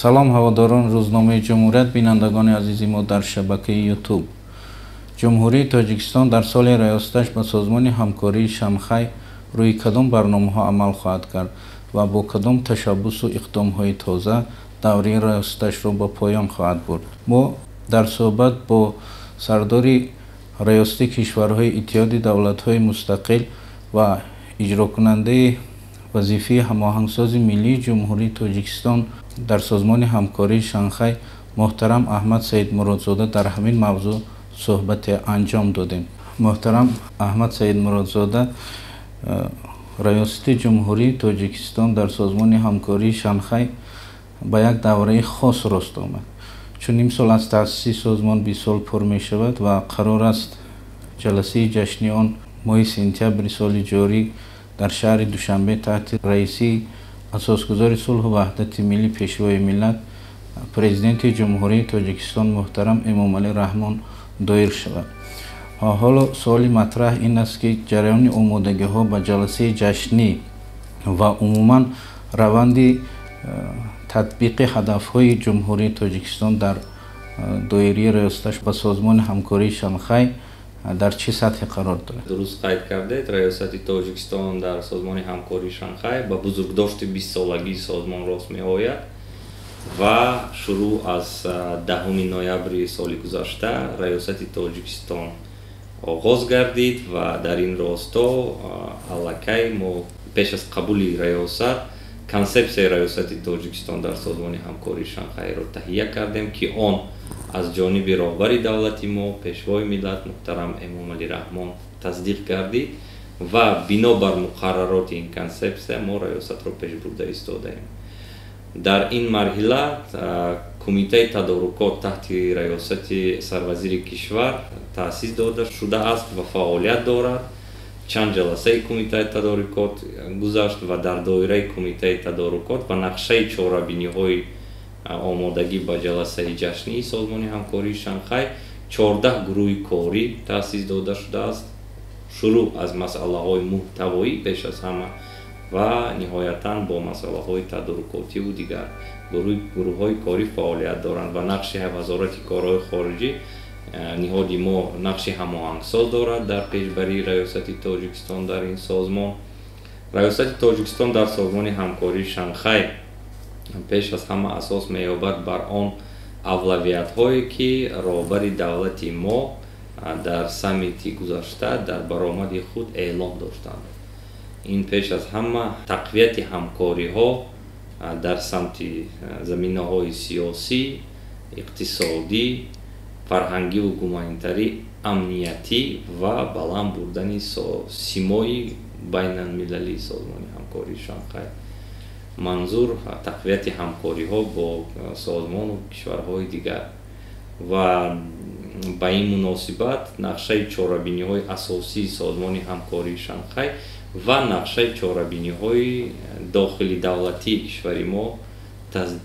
Салом ҳаводорон рӯзномаи Ҷумҳурият бинандагони азизи мо дар шабакаи YouTube. Ҷумҳурии Тоҷикистон дар соли раёсаташ ба созмони ҳамкории Шанхай рӯи кадом барномаҳо амал хоҳад кард ва бо кадом ташаббусу иқдомҳои тоза давраи раёсаташро ба поён хоҳад бурд. Мо дар суҳбат бо сардори раёсати кишварҳои Иттиҳоди давлатҳои мустақил ва иҷрокунандаи вазифаи ҳамоҳангсози миллии Ҷумҳурии Тоҷикистон дар созмони ҳамкории Шанхай муҳтарам Аҳмад Саидмуродзода дар ҳамин мавзӯъ суҳбате анҷом додем. Муҳтарам Аҳмад Саидмуродзода, раёсати Ҷумҳурии Тоҷикистон дар созмони ҳамкории Шанхай ба як давраи хос рост омад. Чун имсол аз таъсиси созмон 20 сол пур мешавад ва қарор аст ҷаласаи ҷашни он моҳи сентябри соли ҷорӣ дар шаҳри Душанбе таҳти раисии асосгузори сулҳу ваҳдати миллӣ пешвои миллат президенти Ҷумҳурии Тоҷикистон муҳтарам Эмомалӣ Раҳмон доир шавад. Ҳоло суоли матраҳ ин аст ки ҷараёни омодагиҳо ба ҷаласаи ҷашнӣ ва умуман раванди татбиқи ҳадафҳои Ҷумҳурии Тоҷикистон дар доираи раёсаташ ба созмони ҳамкории Шанхай дар чӣ сатҳе қарор дорад? Дуруст қайд кардед, раёсати Тоҷикистон дар созмони ҳамкории Шанхай ба бузургдошти 20-солагии созмон рост меояд ва шурӯъ аз 10 ноябри соли гузашта раёсати Тоҷикистон оғоз гардид ва дар ин росто аллакай мо пеш аз қабули раёсат консепсияи раёсати Тоҷикистон дар созмони ҳамкории Шанхайро таҳия кардем ки он аз ҷониби роҳбари давлати мо пешвои миллат муҳтарам Эмомалӣ Раҳмон тасдиқ гардид ва бино бар муқаррароти ин консепсия мо раёсатро пеш бурда истодаем. Дар ин марҳила кумитаи тадорукот таҳти раёсати сарвазири кишвар таъсис дода шудааст ва фаъолият дорад. Чанд ҷаласаи кумитаи тадорукот гузашт ва дар доираи кумитаи тадорукот ва нақшаи чорабиниҳои омодагӣ ба ҷаласаи ҷашнии созмони ҳамкории Шанхай 14 гурӯҳи корӣ таъсис дода шудааст. Шурӯъ аз масъалаҳои муҳтавоӣ пеш аз ҳама ва ниҳоятан бо масъалаҳои тадорукотиву дигар гурӯҳҳои корӣ фаъолият доранд ва нақши вазорати корҳои хориҷӣ ниҳоди мо нақши ҳамоҳангсоз дорад дар пешбарии раёсати Тоҷикистон дар ин созмон. Раёсати Тоҷикистон дар созмони ҳамкории Шанхай пеш аз ҳама асос меёбад бар он авлавиятҳое ки роҳбари давлати мо дар саммити гузашта дар баромади худ эълон доштанд. Ин пеш аз ҳама тақвияти ҳамкориҳо дар самти заминаҳои сиёсӣ, иқтисодӣ, фарҳангиву гуманитарӣ, амниятӣ ва баланд бурдани симои байналмилалии созмони ҳамкории Шанхай. Манзур тақвияти ҳамкориҳо бо созмону кишварҳои дигар ва ба ин муносибат нақшаи чорабиниҳои асосии созмони ҳамкории Шанхай ва нақшаи чорабиниҳои дохили давлатии кишвари мо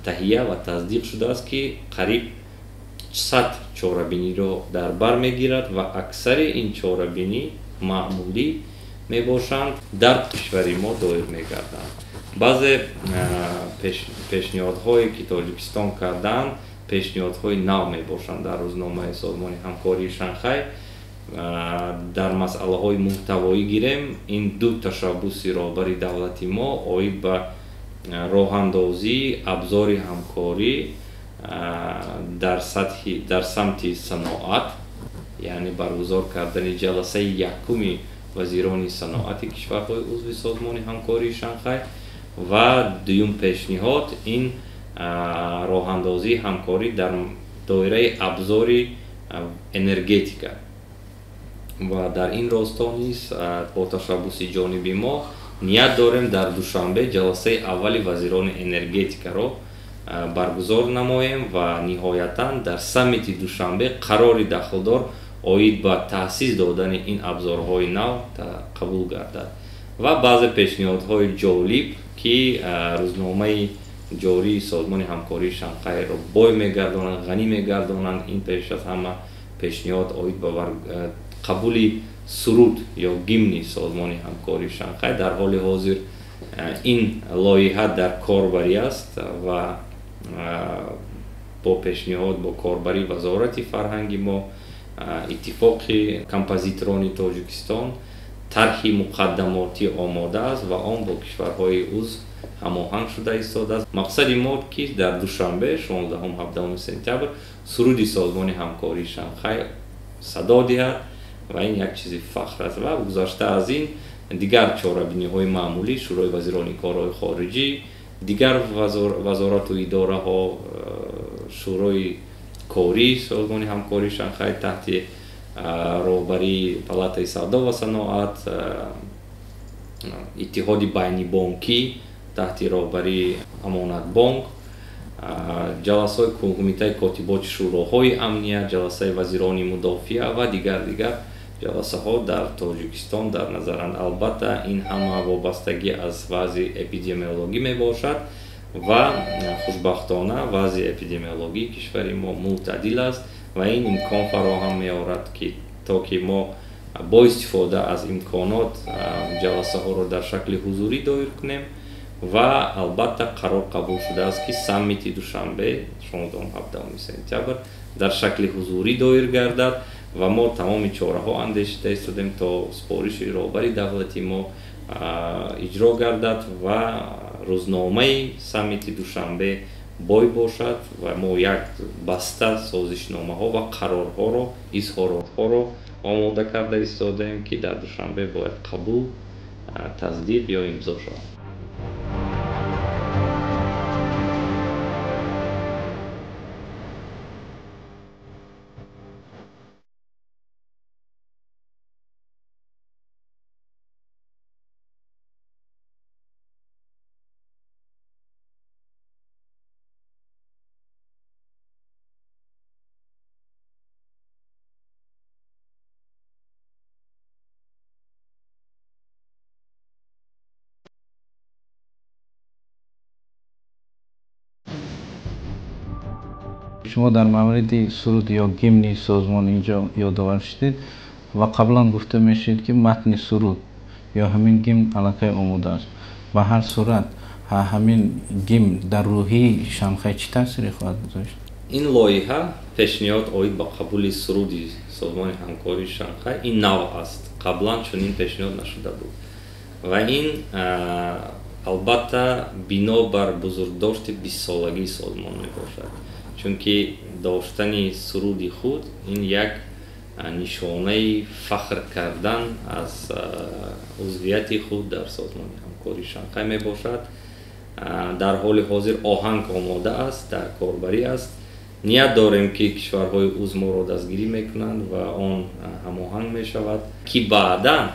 таҳия ва тасдиқ шудааст ки қариб 100 чорабиниро дар бар мегирад ва аксари ин чорабинӣ маъмулӣ мебошанд, дар кишвари мо доир мегарданд. баъзе пешниҳодҳое ки Тоҷикистон кардаанд пешниҳодҳои нав мебошанд дар рӯзномаи созмони ҳамкории Шанхай. Дар масъалаҳои муҳтавоӣ гирем, ин ду ташаббуси роҳбари давлати мо оид ба роҳандозии абзори ҳамкорӣ дар самти саноат, яъне баргузор кардани ҷаласаи якуми вазирони саноати кишварҳои узви созмони ҳамкории Шанхай ва дуюм пешниҳод ин роҳандозии ҳамкорӣ дар доираи абзори энергетика ва дар ин росто низ бо ташаббуси ҷониби мо ният дорем дар Душанбе ҷаласаи аввали вазирони энергетикаро баргузор намоем ва ниҳоятан дар саммити Душанбе қарори дахлдор оид ба таъсис додани ин абзорҳои нав қабул гардад ва баъзе пешниҳодҳои ҷолиб ки рӯзномаи ҷории созмони ҳамкории Шанхайро бой мегардонанд, ғанӣ мегардонанд. Ин пеш аз ҳама пешниҳод оид ба қабули суруд ё гимни созмони ҳамкории Шанхай. Дар ҳоли ҳозир ин лоиҳа дар корбарӣ аст ва با پیشنهاد با کاربری وزارت فرهنگی ما اتفاق کمپوزیتوران تاجیکستان طرح مقدماتی آماده است و آن با کشورهای عضو هماهنگ شده ایستاده است. مقصد ما که در دوشنبه 16-17 سپتامبر سرود سازمان همکاری شانگهای صدا دهد و این یک چیز فخر است. و گذشته از این دیگر چاره‌بینی‌های معمولی شورای وزیران کارهای خارجی، دیگر وزارت و اداره ها، شورای کاری سازمان همکاری شانگهای تحت راهبری پالاتای سودا و صنعت، اتحاد بینی بانکی تحت راهبری امانت بانک، جلسه کمیته کاتبات شوراهای امنیت، جلسه وزیران مدافع و دیگر جلسه ها در تاجیکستان در نظرند. البته این همه وابستگی از وضع اپیدمیولوژی می باشد و خوشبختانه وضع اپیدمیولوژی کشور ما معتدل است و این امکان فراهم می آورد که تا که ما با استفاده از امکانات جلسه ها را در شکل حضوری دایر کنیم و البته قرار قبول شده است که سمیت دوشنبه 16-17 سپتامبر در شکل حضوری دایر گردد و ما تمام چاره ها اندیشیده ایستادیم تا سپارش راهبری دولتی ما اجرا گردد و روزنامه سمیت دوشنبه بای باشد و ما یک بسته سازشنامه ها و قرارها را اظهارات ها را آماده کرده ایستادیم که در دوشنبه باید قبول، تصدیق یا امضا شود. شما در مورد سرود یا گیمن سازمان اینجا یادآور شدید و قبلا گفته میشید که متن سرود یا همین گیمن علاقه آموده است. به هر صورت همین گیمن در روحی شانگهای چه تاثیری خواهد گذاشت؟ این لایحه پیشنهاد اوید با قبول سرود سازمان همکاری شانگهای این نوع است. قبلا چنین پیشنهاد نشده بود و این البته بنابر بزرگداشت 20 سالگی سازمان می باشد، چون که داشتن سرود خود این یک نشانه فخر کردن از عضویت خود در سازمان همکاری شانگهای می باشد. در حال حاضر آهنگ آماده است، در کاربری است. نیت داریم که کشورهای عضو ما را دستگیری میکنند و آن هماهنگ می شود که بعدا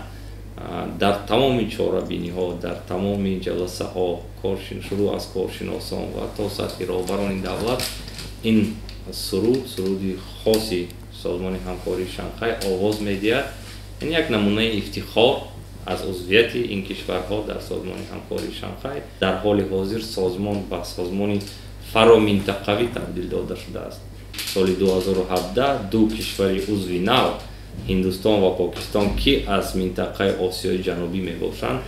در تمام چاره‌بینی ها، در تمام جلسه ها شروع از کارشناسان و تا سطح راهبران دولت این سرودی خاصی سازمان همکاری شانگهای آواز می‌دهد. این یک نمونه افتخار از عضویت این کشورها در سازمان همکاری شانگهای. در حال حاضر سازمان به سازمان فرامنطقوی تبدیل داده شده است. سال 2017 دو کشور عضو نو، هندوستان و پاکستان که از منطقه آسیای جنوبی میباشند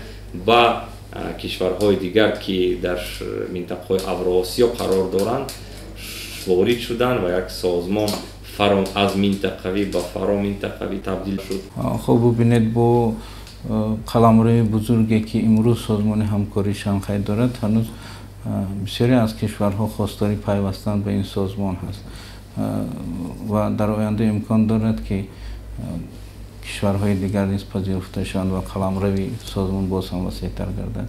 با کشورهای دیگر که در منطقه اوراسیا قرار دارند وارد شدند و یک سازمان از منطقوی به فرامنطقوی تبدیل شد. خب ببینید با قلمروی بزرگی که امروز سازمان همکاری شانگهای دارد هنوز بسیاری از کشورها خواستاری پیوستن به این سازمان هست و در آینده امکان دارد که کشورهای دیگر نیز پذیرفته شوند و قلمروی سازمان باز هم وسیع‌تر گردد.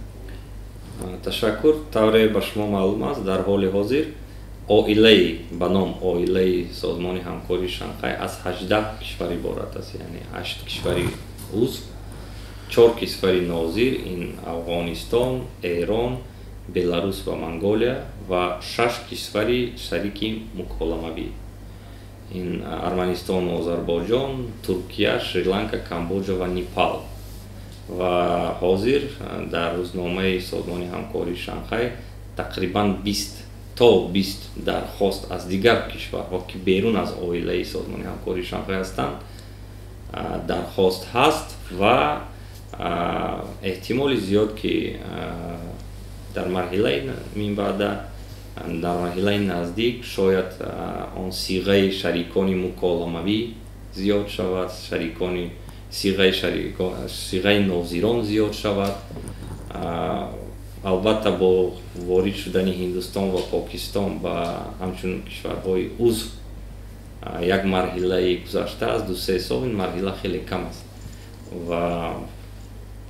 تشکر. طور به شما معلوم است در حال حاضر عائله به نام عائله سازمان همکاری شانگهای از 18 کشور عبارت است، یعنی 8 کشور عضو، 4 کشور ناظر، این افغانستان، ایران، بلاروس و منگولیا و 6 کشور شریک مکالموی، این ارمنستان، آذربایجان، ترکیه، سریلانکا، کامبوجا و نیپال. و حاضر در روزنامه سازمان همکاری شانگهای تقریبا 20 درخواست از دیگر کشورها که بیرون از عائله سازمان همکاری شانگهای هستند درخواست هست و احتمال زیاد که در مرحله من بعد дар марҳилаи наздик шояд он сиғаи шарикони муколамавӣ зиёд шавад, сиғаи нозирон зиёд шавад. албатта бо ворид шудани Ҳиндустон ва Покистон ба ҳамчун кишварҳои узв як марҳилаи гузаштааст, 2-3 сол ин марҳила хеле кам аст ва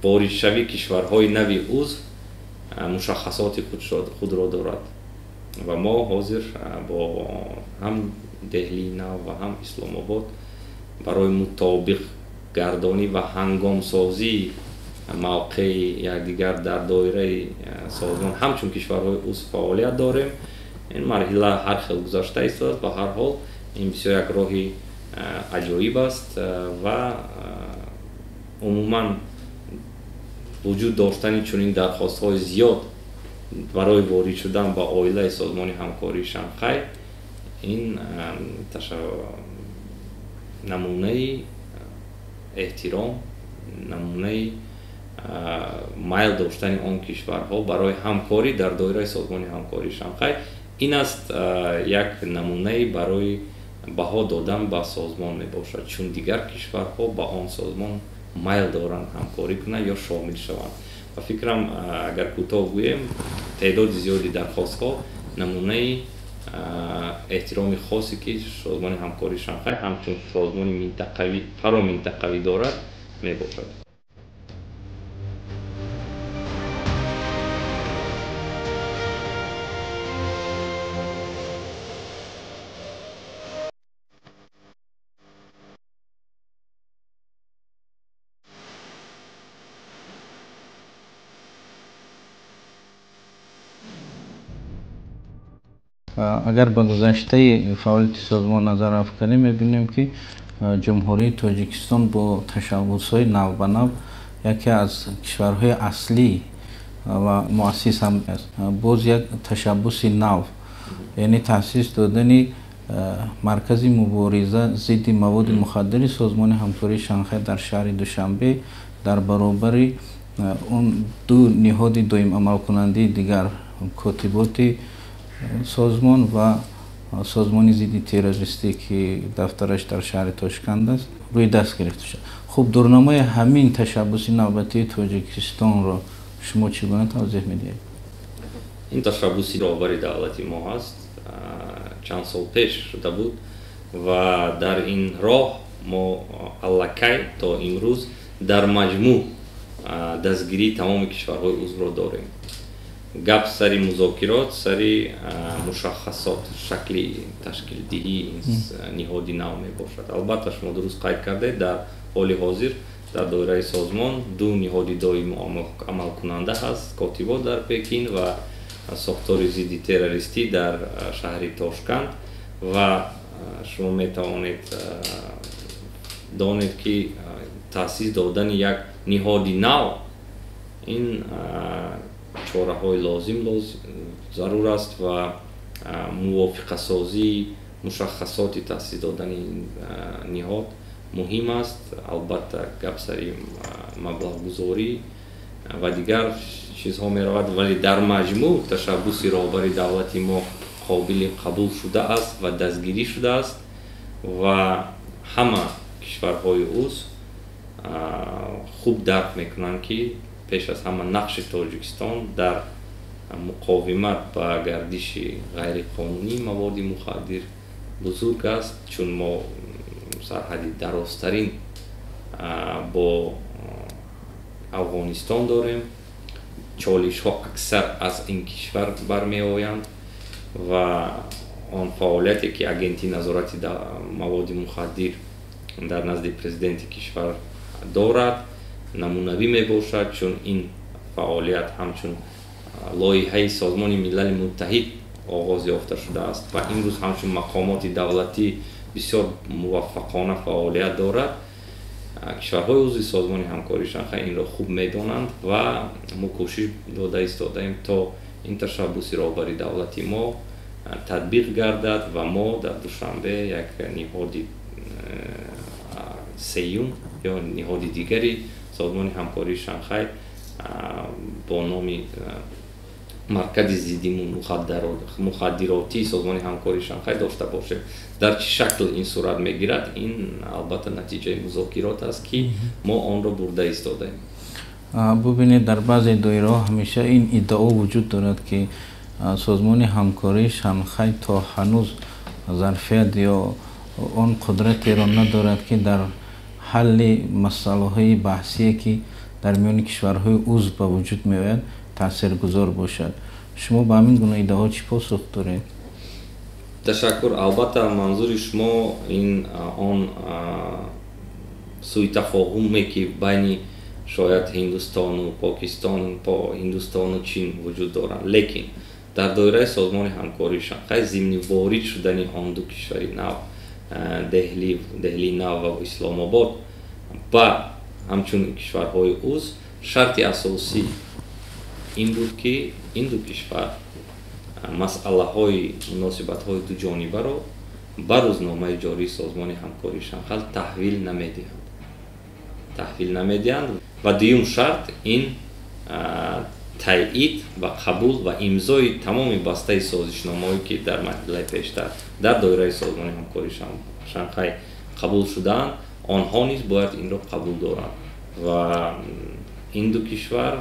воридшавии кишварҳои нави узв мушаххасоти худро дорад ва мо ҳозир бо ҳам деҳлии нав ва ҳам исломобод барои мутобиқ гардонӣ ва ҳангомсозии мавқеи якдигар дар доираи созмон ҳамчун кишварҳои узв фаъолият дорем. ин марҳила ҳар хел гузашта истодааст. Ба ҳар ҳол ин бисёр як роҳи аҷоиб аст ва умуман вуҷуд доштани чунин дархостҳои зиёд барои ворид шудан ба оилаи созмони ҳамкории Шанхай ин намунаи эҳтиром, намунаи майл доштани он кишварҳо барои ҳамкорӣ дар доираи созмони ҳамкории Шанхай. ин аст як намунаи барои баҳо додан ба созмон мебошад, чун дигар кишварҳо ба он созмон майл доранд ҳамкорӣ кунанд ё шомил шаванд. ва фикрам агар кӯтоҳ гӯем, теъдоди зиёди дархостҳо намунаи эҳтироми хосе ки созмони ҳамкории Шанхай ҳамчун созмони минтақавӣ, фароминтақавӣ дорад мебошад. агар ба гузаштаи фаъолияти созмон назар афканем, мебинем ки ҷумҳурии Тоҷикистон бо ташаббусҳои навбанав яке аз кишварҳои аслӣ ва муассис ҳам аст. боз як ташаббуси нав, яъне таъсис додани маркази мубориза зидди маводи мухаддири созмони ҳамкории Шанхай дар шаҳри Душанбе дар баробари он ду ниҳоди доимамалкунандии дигар, котиботи созмон ва созмони зидди террористӣ ки дафтараш дар шаҳри Тошканд аст, рӯи даст гирифта шуд. хуб, дурнамои ҳамин ташаббуси навбатии Тоҷикистонро шумо чӣ гуна тавзеҳ медиҳед? ин ташаббуси роҳбари давлати мо ҳаст, чанд сол пеш шуда буд ва дар ин роҳ мо аллакай то имрӯз дар маҷмӯъ дастгирии тамоми кишварҳои узвро дорем. гап сари музокирот, сари мушаххасот, шакли ташкилдиҳии ниҳоди нав мебошад. албатта шумо дуруст қайд кардаед, дар ҳоли ҳозир дар доираи созмон ду ниҳоди доимӣ амалкунанда ҳаст, котибот дар Пекин ва сохтори зидди террористӣ дар шаҳри Тошканд ва шумо метавонед донед ки таъсис додани як ниҳоди нав ин чораҳои лозим зарур аст ва мувофиқасозии мушаххасоти таъсис додани ниҳод муҳим аст. албатта гап сари маблағгузорӣ ва дигар чизҳо меравад, вале дар маҷмӯъ ташаббуси роҳбари давлати мо қобили қабул шудааст ва дастгирӣ шудааст ва ҳама кишварҳои узв хуб дарк мекунанд ки пеш аз ҳама нақши Тоҷикистон дар муқовимат ба гардиши ғайриқонунии маводи мухаддир бузург аст, чун мо сарҳади дарозтарин бо Афғонистон дорем. чолишҳо аксар аз ин кишвар бармеоянд ва он фаъолияте ки агентии назорати маводи мухаддир дар назди президенти кишвар дорад намунавӣ мебошад, чун ин фаъолият ҳамчун лоиҳаи Созмони Милали Муттаҳид оғоз ёфта шудааст ва имрӯз ҳамчун мақомоти давлатӣ бисёр муваффақона фаъолият дорад. кишварҳои узви Созмони ҳамкории Шанхай инро хуб медонанд ва мо кӯшиш дода истодаем то ин ташаббуси роҳбари давлати мо татбиқ гардад ва мо дар Душанбе як ниҳоди сеюм ё ниҳоди дигари Созмони ҳамкории Шанхай бо номи маркази зидди мухаддироти созмони ҳамкории Шанхай дошта бошем. Дар чӣ шакл ин сурат мегирад, ин албатта натиҷаи музокирот аст ки мо онро бурда истодаем. бубинед дар баъзе доираҳо ҳамеша ин иддао вуҷуд дорад ки созмони ҳамкории Шанхай то ҳанӯз зарфият ё он қудратеро надорад ки дар ҳалли масъалаҳои баҳсие ки дар миёни кишварҳои узв ба вуҷуд меояд таъсиргузор бошад. шумо ба ҳамин гуна иддао чӣ посух доред? Ташаккур. Албатта манзури шумо ин он сӯитафоҳуме ки байни шояд Ҳиндустону Покистон, Ҳиндустону Чин вуҷуд дорад. Лекин дар доираи созмони ҳамкории Шанхай зимни ворид шудани он ду кишвари нав, Деҳлии нав ва Исломобод ба ҳамчун кишварҳои узв, шарти асосӣ ин буд ки ин ду кишвар масъалаҳои муносибатҳои дуҷонибаро ба рӯзномаи ҷории созмони ҳамкории Шанхай таҳвил намедиҳанд ва дуюм шарт ин таъид ва қабул ва имзои тамоми бастаи созишномаҳое ки дар марҳилаи пештар дар доираи созмони ҳамкории Шанхай қабул шудаанд, онҳо низ бояд инро қабул доранд ва ин ду кишвар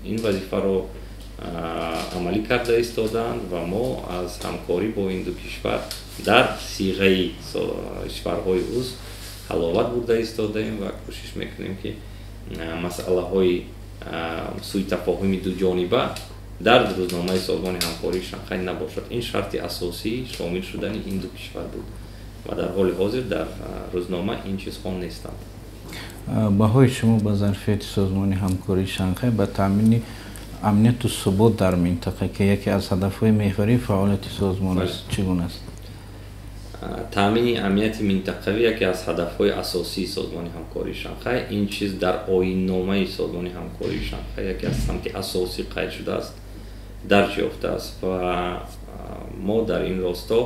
ин вазифаро амалӣ карда истодаанд ва мо аз ҳамкорӣ бо ин ду кишвар дар сиғаи кишварҳои узв ҳаловат бурда истодаем ва кӯшиш мекунем ки масъалаҳои сӯитафоҳуми дуҷониба дар рӯзномаи созмони ҳамкории Шанхай набошад. Ин шарти асосии шомил шудани ин ду кишвар буд ва дар ҳоли ҳозир дар рӯзнома ин чизҳо нестанд. баҳои шумо ба зарфияти созмони ҳамкории Шанхай ба таъмини амнiyatu субот дар минтақа ки яке аз ҳадафҳои меҳварии фаъолияти созмон аст чӣ гуна аст? таъмини амнияти минтақавӣ яке аз ҳадафҳои асосии созмони ҳамкории Шанхай. Ин чиз дар оинномаи созмони ҳамкории Шанхай яке аз самти асосӣ қайд шудааст, дарҷ ёфтааст ва мо дар ин росто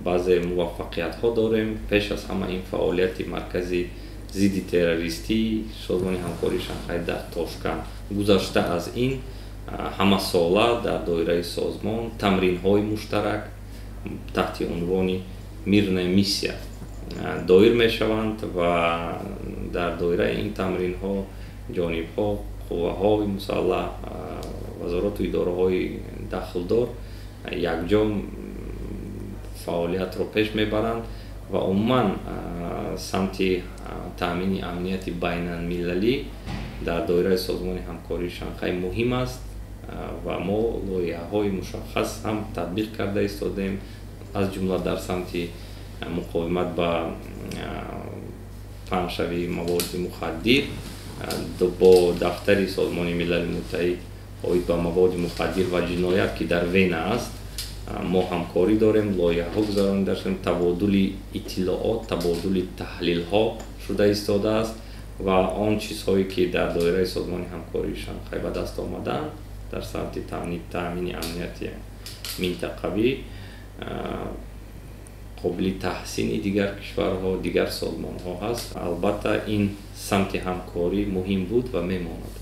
баъзе муваффақиятҳо дорем. Пеш аз ҳама ин фаъолияти маркази зидди террористии созмони ҳамкории Шанхай дар Тошкан. Гузашта аз ин ҳамасола дар доираи созмон тамринҳои муштарак таҳти унвони мирная миссия доир мешаванд ва дар доираи ин тамринҳо ҷонибҳо, қувваҳои мусаллаҳ, вазорату идораҳои дахлдор якҷо фаъолиятро пеш мебаранд ва умуман самти таъмини амнияти байналмилалӣ дар доираи созмони ҳамкории Шанхай муҳим аст ва мо лоиҳаҳои мушаххас ҳам татбиқ карда истодаем, аз ҷумла дар самти муқовимат ба паҳншавии маводи мухаддир бо дафтари созмони милали муттаҳид оид ба маводи мухаддир ва ҷиноят ки дар Вена аст, мо ҳамкорӣ дорем, лоиҳаҳо гузаронида шудем, табодули иттилоот, табодули таҳлилҳо шуда истодааст ва он чизҳое ки дар доираи созмони ҳамкории Шанхай ба даст омадаанд дар самти таъмини амнияти минтақавӣ қобили таҳсини дигар кишварҳо, дигар созмонҳо ҳаст. Албатта ин самти ҳамкорӣ муҳим буд ва мемонад.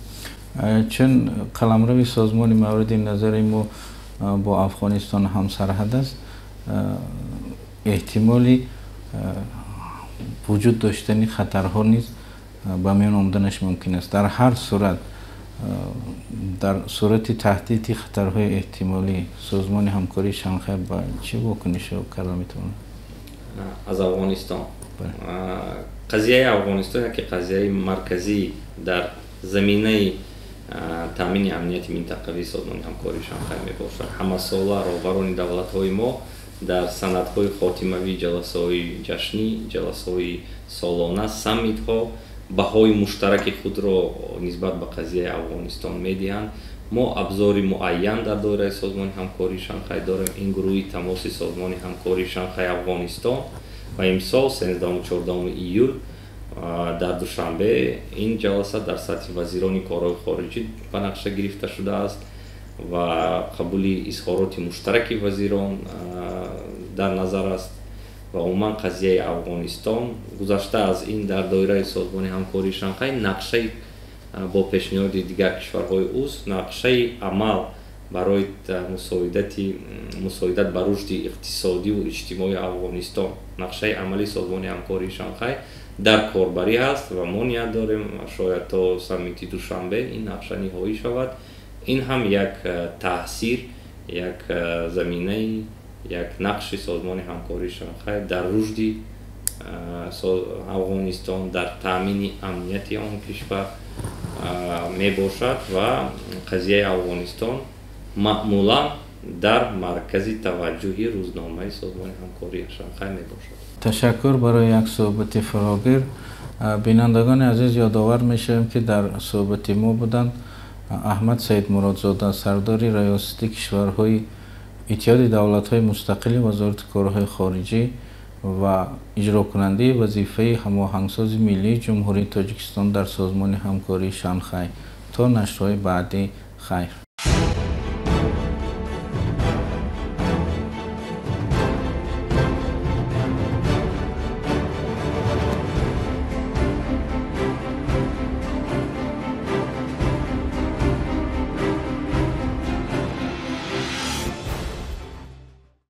чун қаламрави созмони мавриди назари мо бо Афғонистон ҳамсарҳад аст, эҳтимоли вуҷуд доштани хатарҳо низ ба миён омаданаш мумкин аст. дар ҳар сурат, дар сурати таҳдиди хатарҳои эҳтимолӣ созмони ҳамкории Шанхай ба чӣ вокунишо карда метавонад? аз Афғонистон қазияи Афғонистон яке қазияи марказӣ дар заминаи таъмини амнияти минтақавии созмони ҳамкории Шанхай мебошад. ҳамасола роҳбарони давлатҳои мо дар санадҳои хотимавӣ, ҷаласаҳои ҷашнӣ, ҷаласаҳои солона, саммитҳо баҳои муштараки худро нисбат ба қазияи Афғонистон медиҳанд. мо абзори муайян дар доираи созмони ҳамкории Шанхай дорем. Ин гурӯҳи тамоси созмони ҳамкории Шанхай Афғонистон ва имсол 13-14 июл дар душанбе ин ҷаласа дар сатҳи вазирони корҳои хориҷӣ ба нақша гирифта шудааст ва қабули изҳороти муштараки вазирон дар назар аст ва умуман қазияи Афғонистон. Гузашта аз ин дар доираи созмони ҳамкории Шанхай нақшаи бо пешниҳоди дигар кишварҳои узв, нақшаи амал барои мусоидат ба рушди иқтисодиву иҷтимоии Афғонистон. Нақшаи амалии Созмони ҳамкории Шанхай дар корбарӣ ҳаст ва мо ният дорем шояд то саммити Душанбе ин нақша ниҳоӣ шавад. Ин ҳам як таъсир, як заминаи, як нақши Созмони ҳамкории Шанхай дар рушди Афғонистон, дар таъмини амнияти он кишвар мебошад ва қазияи Афғонистон маъмулан дар маркази таваҷҷуҳи рӯзномаи Созмони ҳамкории Шанхай мебошад. Ташаккур барои як суҳбати фарогир. Бинандагони азиз, ёдовар мешавем ки дар суҳбати мо буданд Аҳмад Саидмуродзода, сардори раёсати кишварҳои иттиҳоди давлатҳои мустақили вазорати корҳои хориҷӣ ва иҷрокунандаи вазифаи ҳамоҳангсози миллии ҷумҳурии Тоҷикистон дар Созмони ҳамкории Шанхай. То нашрҳои баъдӣ, хайр.